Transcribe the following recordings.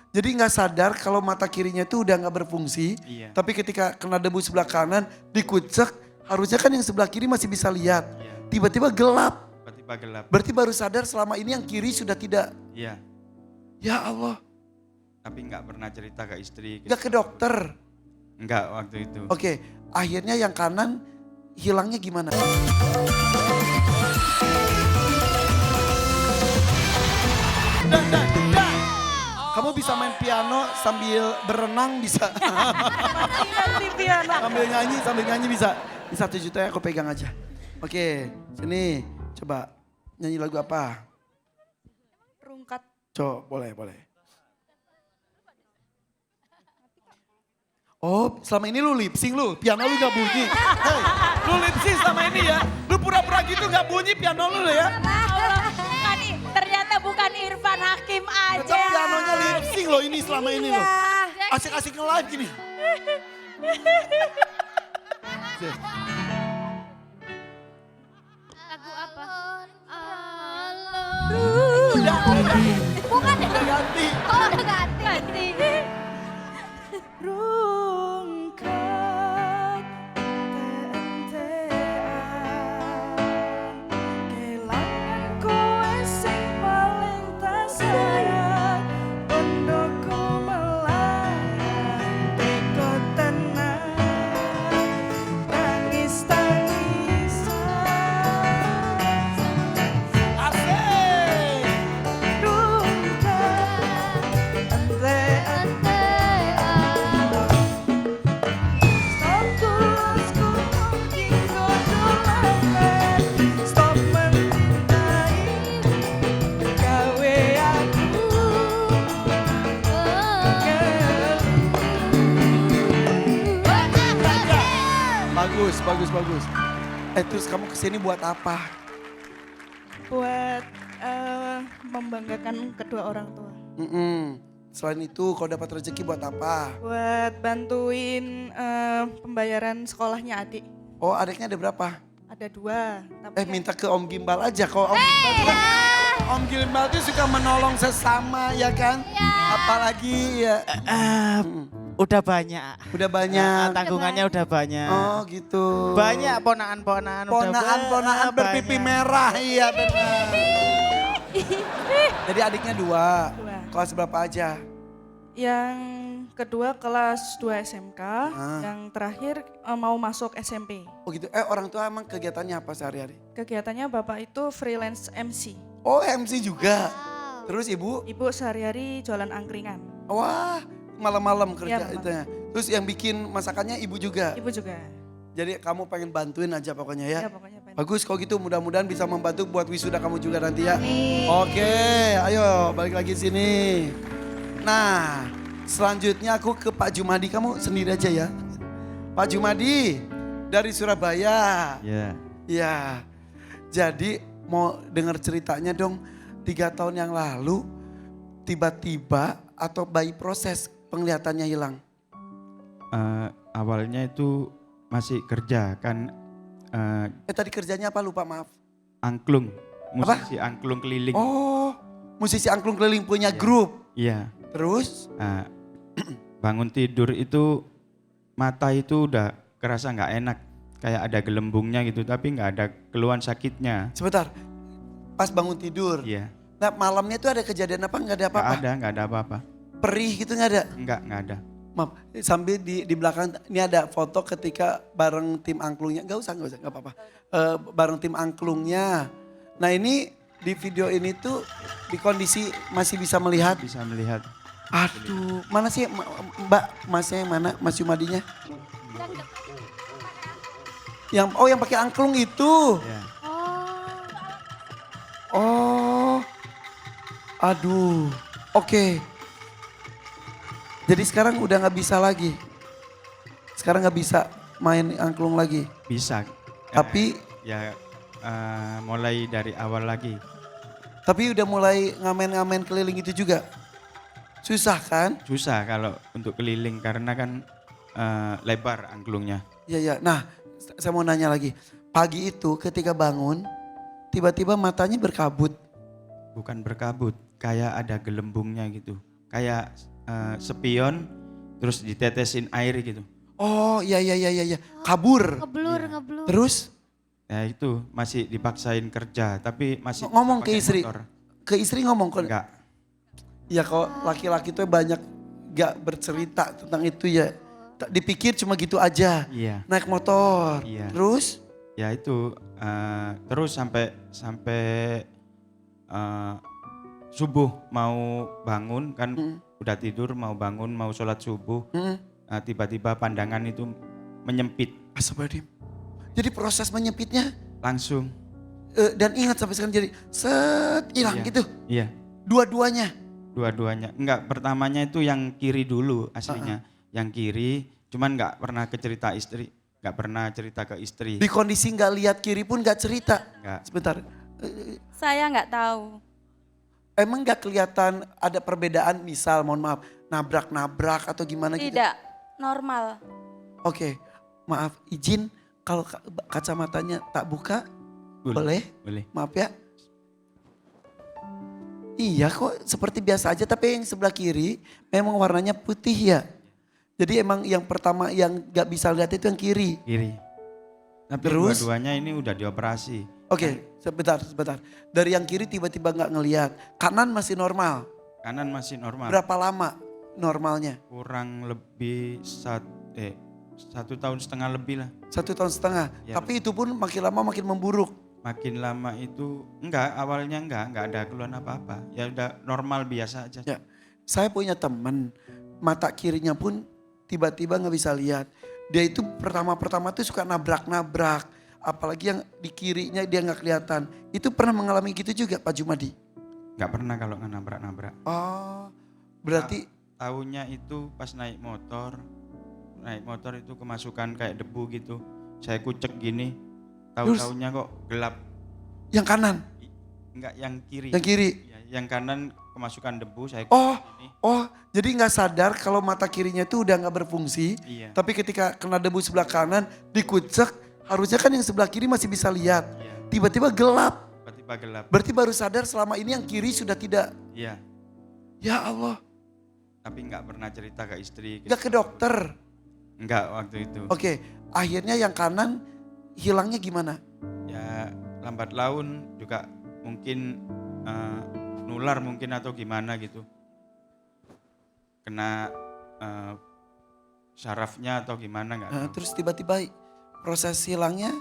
Jadi nggak sadar kalau mata kirinya itu udah nggak berfungsi. Iya. Tapi ketika kena debu sebelah kanan, dikucek, harusnya kan yang sebelah kiri masih bisa lihat. Iya. Tiba-tiba gelap. Tiba-tiba gelap. Berarti baru sadar selama ini yang kiri sudah tidak. Iya. Ya Allah, Tapi nggak pernah cerita ke istri. nggak ke dokter. Enggak waktu itu. Oke, akhirnya yang kanan hilangnya gimana? Kamu bisa main piano sambil berenang bisa. sambil nyanyi bisa. Ini 1 juta ya aku pegang aja. Oke, sini coba nyanyi lagu apa? Rungkat. Boleh. Oh, selama ini lu lip sync lu, piano lu gak bunyi. Hey, lu lip sync selama ini ya. Lu pura-pura gitu gak bunyi piano lu ya. Ternyata bukan Irfan Hakim aja. Tetap pianonya lip sync loh ini selama ini loh. Asik-asik nge-live gini. Lagu apa? Udah Bukan. udah ganti. Oh, udah ganti. Rungkat teentean kelangan kowe sing paling tak sayang pondokku melayang teko tenang tangis-tangisan Asik. rungkat entean Stop mencintai gawe aku Bagus. Terus kamu kesini buat apa? Buat membanggakan kedua orang tua. Selain itu kau dapat rezeki buat apa? Buat bantuin pembayaran sekolahnya adik. Oh adiknya ada berapa? Ada 2. Tapi Minta ke Om Gimbal aja. Kalau Om Gimbal tuh kan, Om Gimbal tuh suka menolong sesama ya kan? Apalagi ya. Udah banyak. Udah banyak. Tanggungannya udah banyak. Oh gitu. Banyak ponaan-ponaan. Ponaan-ponaan berpipi merah. Iya benar. Jadi adiknya 2. 2. Kelas berapa aja? Yang kedua kelas 2 SMK, Ah. yang terakhir mau masuk SMP. Oh gitu. Orang tua emang kegiatannya apa sehari-hari? Kegiatannya bapak itu freelance MC. Oh MC juga. Terus ibu? Ibu sehari-hari jualan angkringan. Wah malam-malam kerja Iya, malam. itu ya. Terus yang bikin masakannya ibu juga. Ibu juga. Jadi kamu pengen bantuin aja pokoknya ya. Ya pokoknya pengen. Bagus kalau gitu mudah-mudahan bisa membantu buat wisuda kamu juga nanti ya. Oke ayo balik lagi sini. Nah selanjutnya aku ke Pak Jumadi, kamu sendiri aja ya. Pak Jumadi dari Surabaya. Iya. Ya jadi mau dengar ceritanya dong. 3 tahun yang lalu tiba-tiba atau by proses penglihatannya hilang. Awalnya itu masih kerja kan Tadi kerjanya apa lupa maaf. angklung. Musisi angklung keliling. Oh musisi angklung keliling punya Iya. grup. Iya. Terus? Bangun tidur itu mata itu udah kerasa nggak enak. Kayak ada gelembungnya gitu tapi nggak ada keluhan sakitnya. Sebentar, pas bangun tidur. Iya. Nah malamnya itu ada kejadian apa? Nggak ada apa-apa? Nggak ada apa-apa. Perih gitu nggak ada? Nggak ada. Maaf, sambil di belakang ini ada foto ketika bareng tim angklungnya. Nggak usah, nggak apa-apa. Bareng tim angklungnya. Nah ini di video ini tuh di kondisi masih bisa melihat. Bisa melihat. Aduh, mana sih Mbak? Masnya yang mana? Mas Jumadinya? Yang pakai angklung itu. Ya. Oh. Aduh. Oke. Jadi sekarang udah nggak bisa lagi. Sekarang nggak bisa main angklung lagi. Bisa. Tapi Mulai dari awal lagi. tapi udah mulai ngamen-ngamen keliling itu juga. Susah kan? Susah kalau untuk keliling karena kan lebar angklungnya. Iya. Nah, saya mau nanya lagi. Pagi itu ketika bangun, tiba-tiba matanya berkabut. Bukan berkabut, kayak ada gelembungnya gitu. Kayak spion terus ditetesin air gitu. Oh iya. Kabur. Ngeblur. Terus Ya itu masih dipaksain kerja tapi masih ngomong ke pakai istri. motor. Ke istri ngomong kok. Enggak. Ya kalau laki-laki tuh banyak gak bercerita tentang itu ya. Dipikir cuma gitu aja. Iya. Naik motor. Iya. Terus Ya itu terus sampai subuh mau bangun kan udah tidur mau bangun mau sholat subuh tiba-tiba pandangan itu menyempit Astagfirullahaladzim. Jadi proses menyempitnya langsung. dan ingat sampai sekarang jadi set hilang Iya. gitu. Iya, Dua-duanya. dua-duanya. Enggak, pertamanya itu yang kiri dulu aslinya. Yang kiri, cuman enggak pernah ke cerita istri. Enggak pernah cerita ke istri. Di kondisi nggak lihat kiri pun nggak cerita. Enggak. Sebentar. Saya nggak tahu. Emang nggak kelihatan ada perbedaan misal mohon maaf nabrak-nabrak atau gimana gitu? Tidak, normal. Oke, maaf izin kalau kacamatanya tak buka boleh? Boleh. Maaf ya. Iya kok seperti biasa aja tapi yang sebelah kiri memang warnanya putih ya. Jadi emang yang pertama yang gak bisa lihat itu yang kiri. Kiri. Tapi Terus? dua-duanya ini udah dioperasi. Oke, sebentar. Dari yang kiri tiba-tiba gak ngelihat. Kanan masih normal. Kanan masih normal. Berapa lama normalnya? Kurang lebih 1,5 tahun lebih lah. 1,5 tahun. Ya, Tapi itu pun makin lama makin memburuk. Makin lama itu awalnya enggak ada keluhan apa-apa. Ya udah normal biasa aja. Ya, saya punya teman mata kirinya pun tiba-tiba nggak bisa lihat. Dia itu pertama tuh suka nabrak-nabrak. Apalagi yang di kirinya dia nggak kelihatan. Itu pernah mengalami gitu juga Pak Jumadi? Enggak pernah kalau nabrak-nabrak. Oh, berarti Tahunya itu pas naik motor itu kemasukan kayak debu gitu. Saya kucek gini, tahu-tahunya kok gelap. yang kanan, Enggak, yang kiri. yang kiri. Ya, yang kanan kemasukan debu, saya Oh, kucek gini. jadi nggak sadar kalau mata kirinya itu udah nggak berfungsi. Iya. Tapi ketika kena debu sebelah kanan, dikucek, harusnya kan yang sebelah kiri masih bisa lihat. Iya. Tiba-tiba gelap. Tiba-tiba gelap. Berarti baru sadar selama ini yang kiri sudah tidak. Iya. Ya Allah, Tapi enggak pernah cerita ke istri. nggak ke dokter. Enggak waktu itu. Oke, akhirnya yang kanan hilangnya gimana? Ya lambat laun juga mungkin nular mungkin atau gimana gitu. Kena syarafnya atau gimana enggak tahu. Terus tiba-tiba proses hilangnya,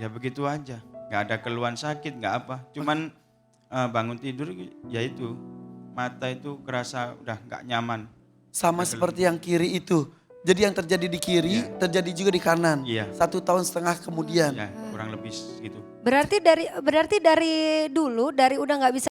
Ya begitu aja. Enggak ada keluhan sakit, enggak apa. Cuman bangun tidur ya itu mata itu kerasa udah enggak nyaman. sama seperti yang kiri itu. Jadi yang terjadi di kiri, terjadi juga di kanan. Iya. 1,5 tahun kemudian. Ya kurang lebih gitu. Berarti dari dulu udah nggak bisa